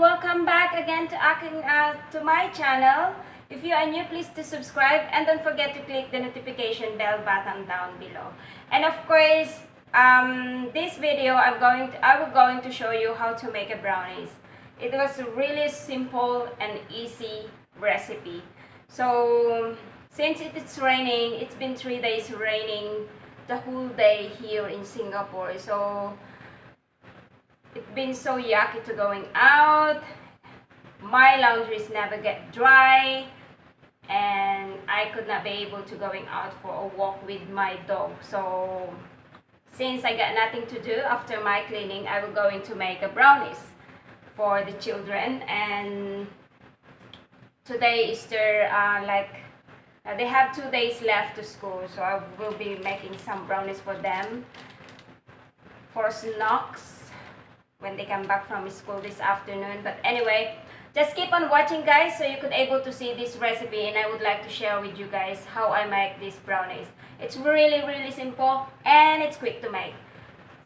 welcome back again to my channel. If you are new, please to subscribe and don't forget to click the notification bell button down below. And of course, this video I will going to show you how to make a brownies. It was a really simple and easy recipe. So since it's raining, it's been 3 days raining the whole day here in Singapore. So it's been so yucky to going out. My laundries never get dry, and I could not be able to going out for a walk with my dog. So since I got nothing to do after my cleaning, I will going to make a brownies for the children. And today is their they have 2 days left to school, so I will be making some brownies for them for snacks when they come back from school this afternoon. But anyway, just keep on watching, guys, so you could able to see this recipe, and I would like to share with you guys how I make these brownies. It's really simple and it's quick to make,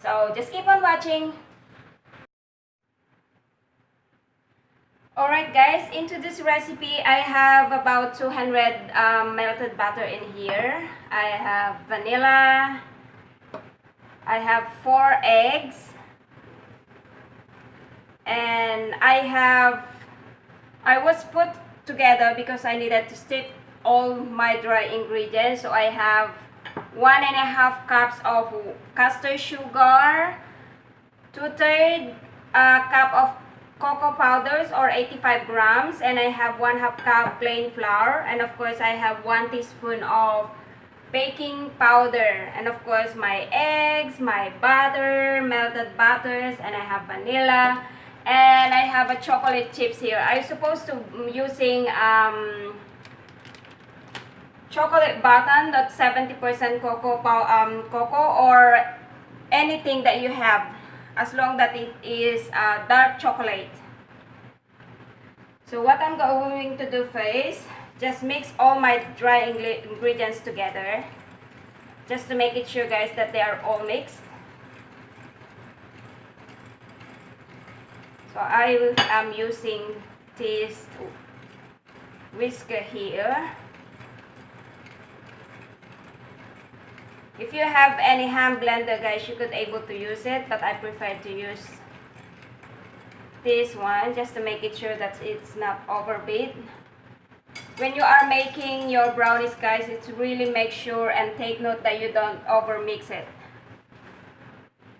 so just keep on watching. Alright guys, into this recipe I have about 200 melted butter in here. I have vanilla, I have 4 eggs, and I was put together because I needed to stick all my dry ingredients. So I have 1.5 cups of custard sugar, 2/3 cup of cocoa powders or 85 grams, and I have 1/2 cup plain flour, and of course I have 1 teaspoon of baking powder, and of course my eggs, my butter, melted butters, and I have vanilla. And I have a chocolate chips here. I'm supposed to using chocolate button, that's 70% cocoa or anything that you have, as long that it is dark chocolate. So what I'm going to do first, just mix all my dry ingredients together, just to make it sure, guys, that they are all mixed. So I am using this whisker here. If you have any hand blender, guys, you could able to use it, but I prefer to use this one just to make it sure that it's not overbeat. When you are making your brownies, guys, it's really make sure and take note that you don't over mix it.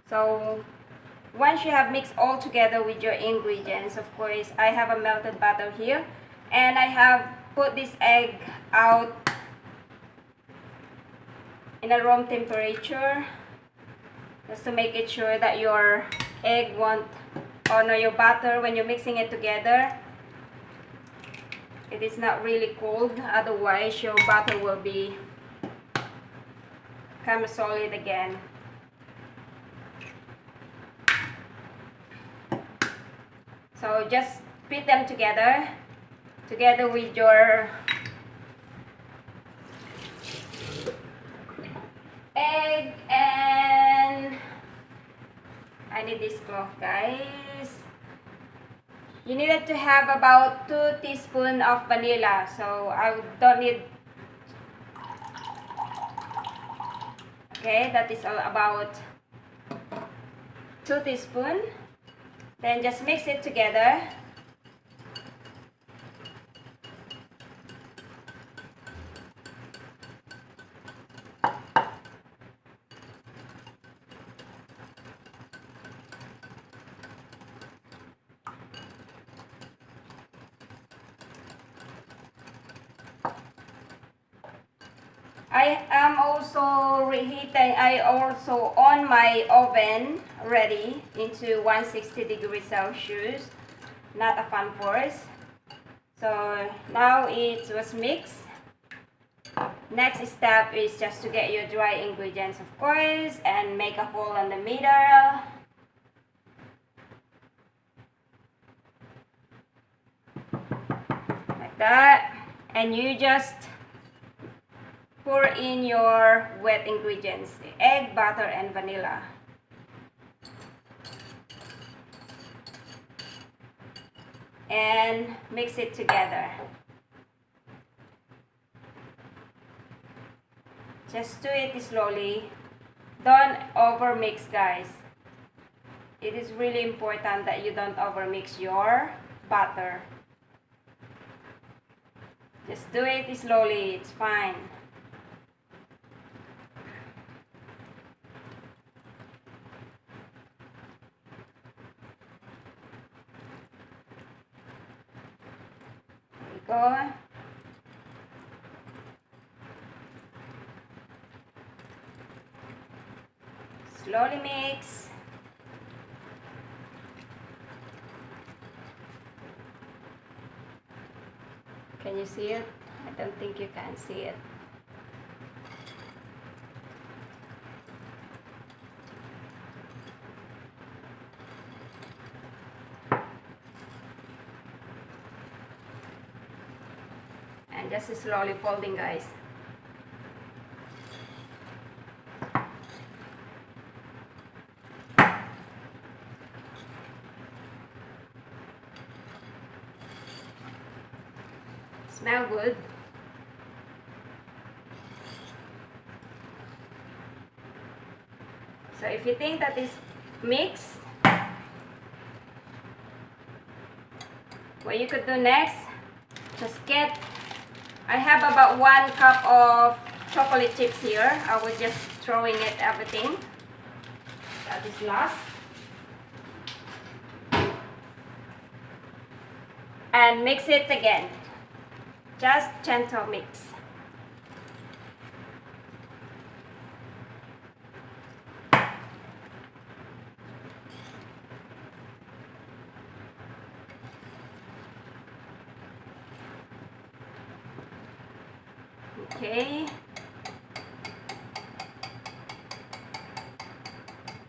So once you have mixed all together with your ingredients, of course, I have a melted butter here, and I have put this egg out in a room temperature, just to make it sure that your egg won't, or no, your butter, when you're mixing it together, it is not really cold, otherwise your butter will be kind of solid again. So just beat them together with your egg, and I need this cloth, guys. You needed to have about 2 teaspoons of vanilla, so I don't need. Okay, that is all about 2 teaspoons. Then just mix it together. I am also reheating, I also on my oven ready into 160 °C, not a fan force. So now it was mixed. Next step is just to get your dry ingredients, of course, and make a hole in the middle. Like that. And you just pour in your wet ingredients, egg, butter, and vanilla. and mix it together. Just do it slowly. Don't over mix, guys. It is really important that you don't over mix your butter. Just do it slowly, it's fine. There we go. Slowly mix. Can you see it? I don't think you can see it. And just slowly folding, guys. Smell good. So if you think that is mixed, what you could do next, just get, I have about 1 cup of chocolate chips here. I was just throwing it everything. That is last. And mix it again. Just gentle mix. Okay.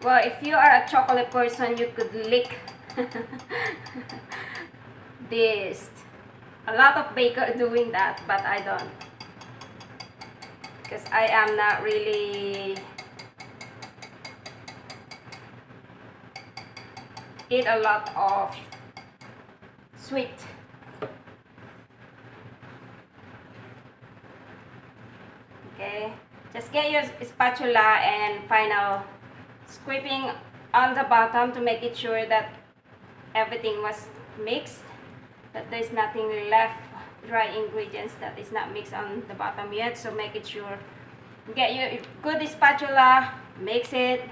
Well, if you are a chocolate person, you could lick this. A lot of bakers doing that, but I don't. Because I am not really eat a lot of sweet. Okay, just get your spatula and final scraping on the bottom to make it sure that everything was mixed, that there's nothing left, dry ingredients that is not mixed on the bottom yet. So make it sure, get your good spatula, mix it,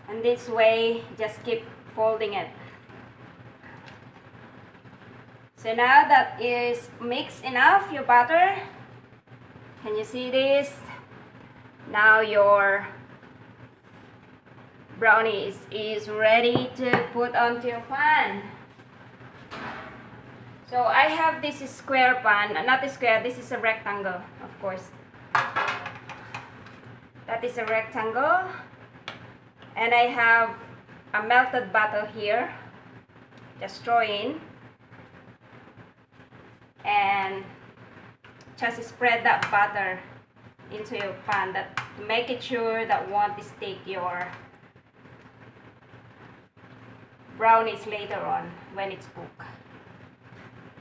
and this way just keep folding it. So now that is mixed enough, your butter. Can you see this? Now your brownies is ready to put onto your pan. So I have this square pan, not a square, this is a rectangle, of course. That is a rectangle. And I have a melted butter here. Just throw in. And just spread that butter into your pan, that make it sure that won't stick your brownies later on when it's cooked.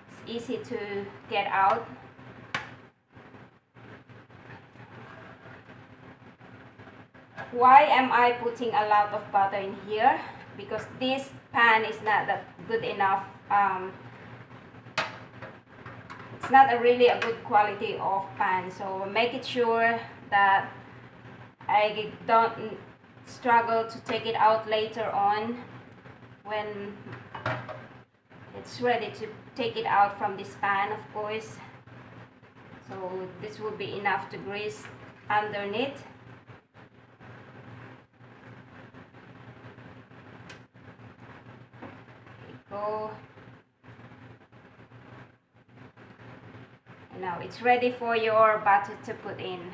It's easy to get out. Why am I putting a lot of butter in here? Because this pan is not that good enough. It's not really a good quality of pan, so make it sure that I don't struggle to take it out later on when it's ready to take it out from this pan, of course. So this will be enough to grease underneath. There you go. Now it's ready for your butter to put in.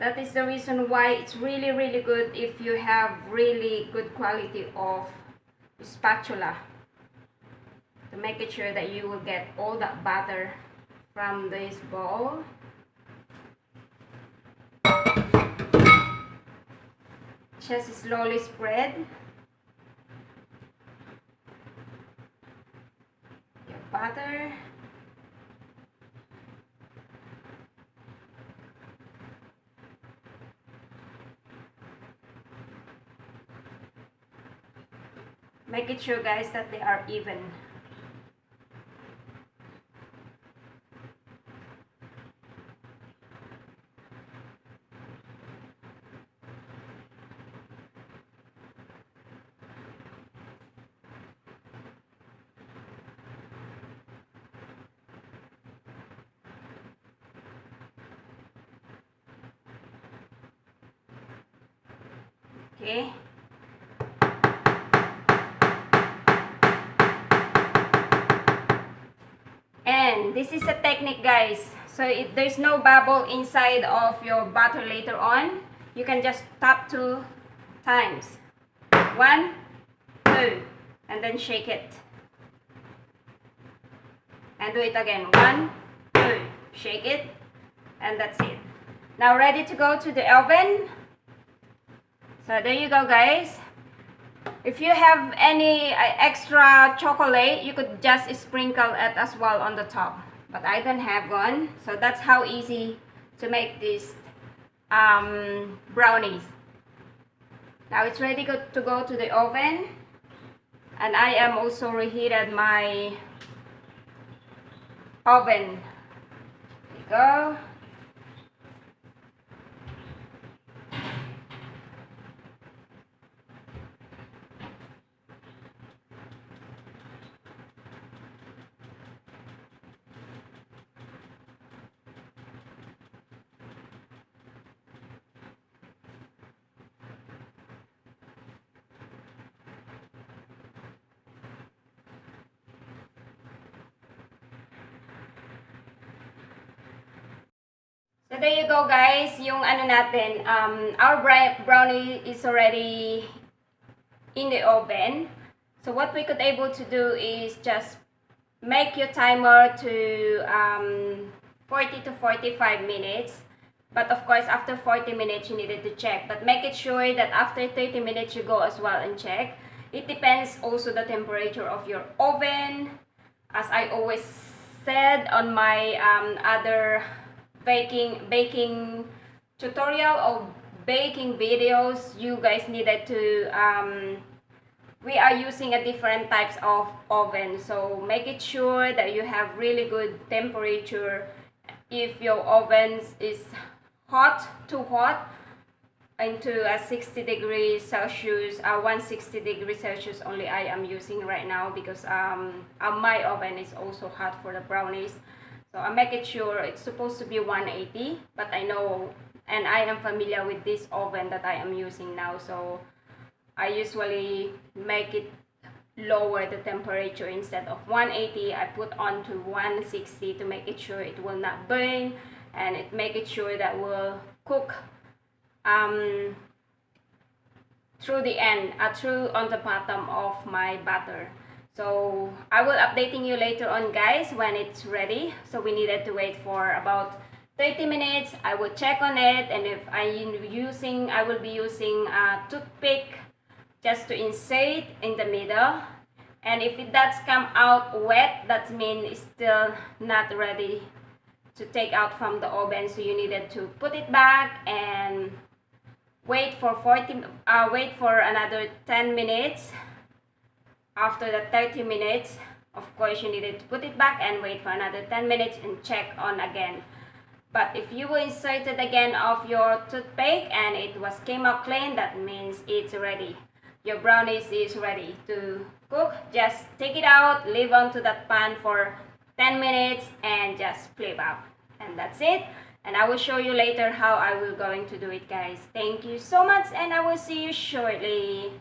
That is the reason why it's really good if you have really good quality of spatula, to make it sure that you will get all that butter from this bowl. Just slowly spread your butter. Make it sure, guys, that they are even. Okay. And this is a technique, guys. So there's no bubble inside of your butter later on. You can just tap 2 times. 1, 2, and then shake it. And do it again. 1, 2, shake it, and that's it. Now ready to go to the oven. So there you go, guys. If you have any extra chocolate, you could just sprinkle it as well on the top. But I don't have one, so that's how easy to make these brownies. Now it's ready to go to the oven. And I am also reheated my oven. There you go. So there you go, guys, yung ano natin, our brownie is already in the oven. So what we could able to do is just make your timer to 40 to 45 minutes. But of course, after 40 minutes, you needed to check. But make it sure that after 30 minutes, you go as well and check. It depends also the temperature of your oven. As I always said on my other baking tutorial or baking videos, you guys needed to we are using a different types of oven, so make it sure that you have really good temperature. If your oven is hot, too hot, into a 60 degrees Celsius, 160 degrees Celsius only I am using right now, because my oven is also hot for the brownies. So I make it sure it's supposed to be 180, but I know and I am familiar with this oven that I am using now, so I usually make it lower the temperature. Instead of 180, I put on to 160 to make it sure it will not burn, and it make it sure that will cook through the end, through on the bottom of my batter. So I will updating you later on, guys, when it's ready. So we needed to wait for about 30 minutes. I will check on it, and if I will be using a toothpick just to insert in the middle. And if it does come out wet, that means it's still not ready to take out from the oven. So you needed to put it back and wait for another 10 minutes. After the 30 minutes, of course, you needed to put it back and wait for another 10 minutes and check on again. But if you will insert it again of your toothpick and it came out clean, that means it's ready. Your brownies is ready to cook. Just take it out, leave onto that pan for 10 minutes and just flip up. And that's it. And I will show you later how I will going to do it, guys. Thank you so much, and I will see you shortly.